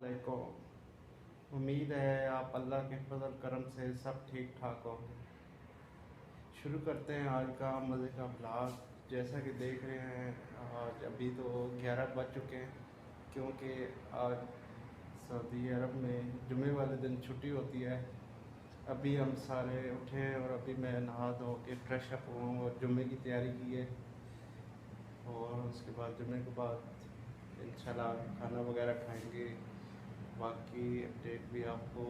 को उम्मीद है आप अल्लाह के फजल करम से सब ठीक ठाक होंगे। शुरू करते हैं आज का मज़े का ब्लॉग। जैसा कि देख रहे हैं आज अभी तो 11 बज चुके हैं, क्योंकि आज सऊदी अरब में जुमे वाले दिन छुट्टी होती है। अभी हम सारे उठे हैं और अभी मैं नहा धो के फ्रेश अप हुआ हूँ और जुमे की तैयारी की है। और उसके बाद जुमे के बाद इंशाल्लाह खाना वगैरह खाएंगे, बाकी अपडेट भी आपको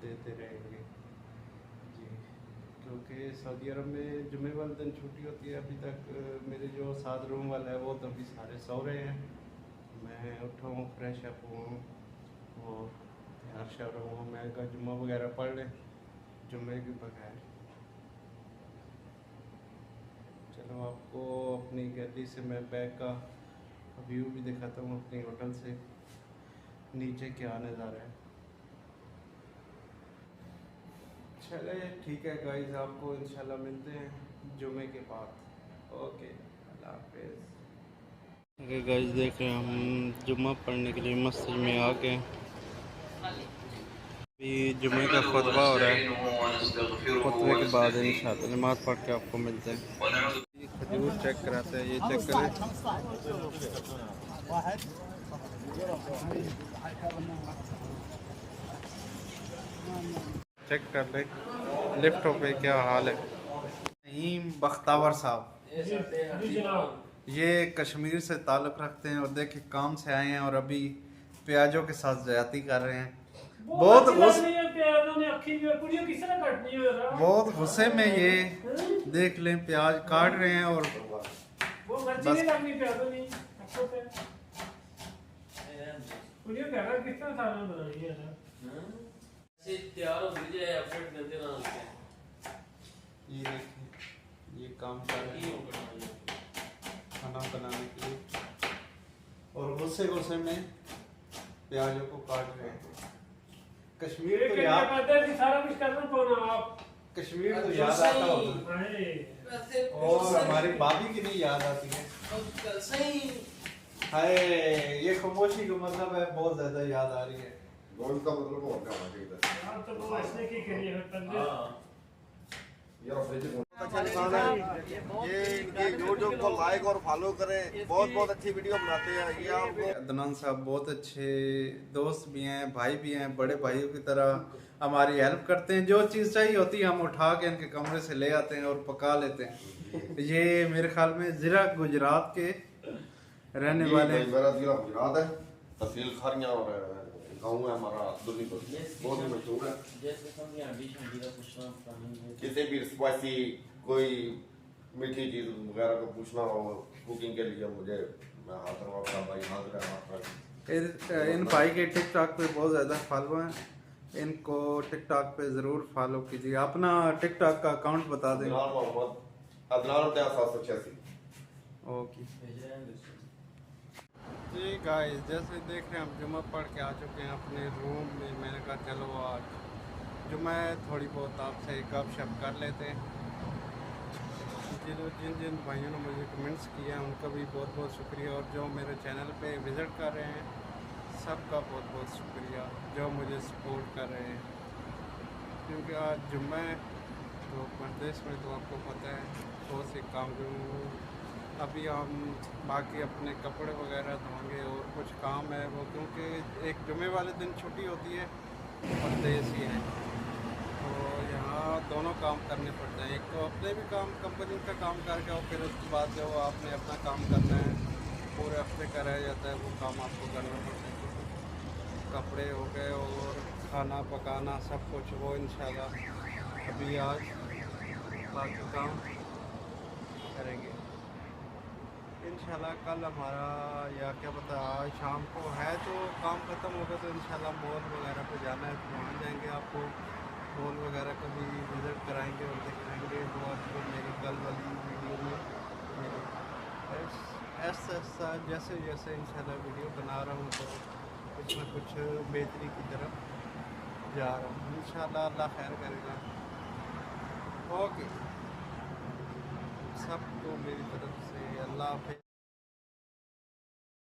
देते रहेंगे जी। क्योंकि सऊदी अरब में जुमे वाले दिन छुट्टी होती है। अभी तक मेरे जो साथ रूम वाला है वो तो अभी सारे सो रहे हैं। मैं उठा हूँ, फ्रेश अप हुआ हूँ और तैयार श्यार हुआ। मैं कहा जुम्मा वगैरह पढ़ लें जुम्मे के बगैर। चलो आपको अपनी गैलरी से मैं बैग का व्यू भी दिखाता हूँ, अपनी होटल से नीचे क्या नज़ारा है। चले ठीक है गाइस, आपको इंशाल्लाह मिलते हैं जुमे के बाद। ओके, अल्लाह हाफिज़। ओके गाइस, देख रहे हैं हम जुम्मा पढ़ने के लिए मस्जिद में आ गए। अभी जुमे का खुतबा हो रहा है, खुतबे के बाद इंशाल्लाह नमाज़ पढ़ के आपको मिलते हैं। ये खजूर चेक कराते हैं, ये चेक करें। चेक कर ले लिफ्टों पे क्या हाल है। नईम बख्तावर साहब ये कश्मीर से ताल्लुक़ रखते हैं और देखिए काम से आए हैं और अभी प्याजों के साथ ज़्यादती कर रहे हैं। बहुत गुस्से में ये देख लें, प्याज काट रहे हैं और ये देखिए ये काम कर रहे हैं खाना बनाने के लिए और गुस्से गुस्से में प्याजों को काट रहे हैं। कश्मीर तो याद सारा कुछ करना पड़ना आप। कश्मीर तो याद आता होगा और हमारी भाभी की नहीं याद आती है। हाय, ये खामोशी का मतलब है बहुत ज्यादा याद आ रही है। का मतलब और क्या होना चाहिए तो ऐसे की करिए ये इनके यूट्यूब को लाइक और फॉलो करें, बहुत बहुत अच्छी वीडियो बनाते हैं ये आपको। अदनान साहब बहुत अच्छे दोस्त भी हैं, भाई भी हैं, बड़े भाइयों की तरह हमारी हेल्प करते हैं। जो चीज़ चाहिए होती है हम उठा के इनके कमरे से ले आते हैं और पका लेते हैं। ये मेरे ख्याल में ज़िला गुजरात के रहने वाले। मेरा ज़िला गुजरात है, तहसील खारियां और गाँव है हमारा दुर्नीपुर, बहुत ही मशहूर है। किसी भी स्पाइसी कोई मीठी चीज़ वगैरह को पूछना हो कुकिंग के लिए मुझे, मैं हाजिर हूँ, आपका भाई हाजिर है। इन भाई के टिकटॉक पे बहुत ज़्यादा फॉलो हैं, इनको टिकटॉक पे ज़रूर फॉलो कीजिए। अपना टिकटॉक का अकाउंट बता दें। ओके जी गाइस, जैसे देख रहे हैं हम जुम्मा पढ़ के आ चुके हैं अपने रूम में। मैंने कहा चलो आज जुम्मा थोड़ी बहुत आपसे गपशप कर लेते हैं। जिन जिन भाइयों ने मुझे कमेंट्स किए हैं उनका भी बहुत बहुत शुक्रिया, और जो मेरे चैनल पे विज़िट कर रहे हैं सबका बहुत बहुत शुक्रिया जो मुझे सपोर्ट कर रहे हैं। क्योंकि आज जुम्मा है तो परदेश में तो आपको पता है बहुत से काम अभी हम बाकी अपने कपड़े वगैरह धोंगे और कुछ काम है वो, क्योंकि एक जुमे वाले दिन छुट्टी होती है और देश ही है तो यहाँ दोनों काम करने पड़ते हैं। एक तो अपने भी काम कंपनी का काम करके और फिर उसके बाद जो आपने अपना काम करना है पूरे हफ्ते का रह जाता है वो काम आपको करना पड़ता है। कपड़े हो गए और खाना पकाना सब कुछ वो इंशाल्लाह अभी आज बाकी काम करेंगे इंशाल्लाह। कल हमारा या क्या पता आज शाम को है तो काम ख़त्म होगा तो इंशाल्लाह मॉल वगैरह पे जाना है तो वहाँ जाएंगे, आपको मॉल वगैरह का भी विज़िट कराएंगे और दिखाएंगे। वो आपको मेरी कल वाली वीडियो में ऐसा जैसे जैसे इंशाल्लाह वीडियो बना रहा हूँ तो कुछ ना कुछ बेहतरी की तरफ जा रहा हूँ इंशाल्लाह। अल्लाह खैर करेगा। ओके, सबको मेरी तरफ से अल्लाह हाफ़िज़।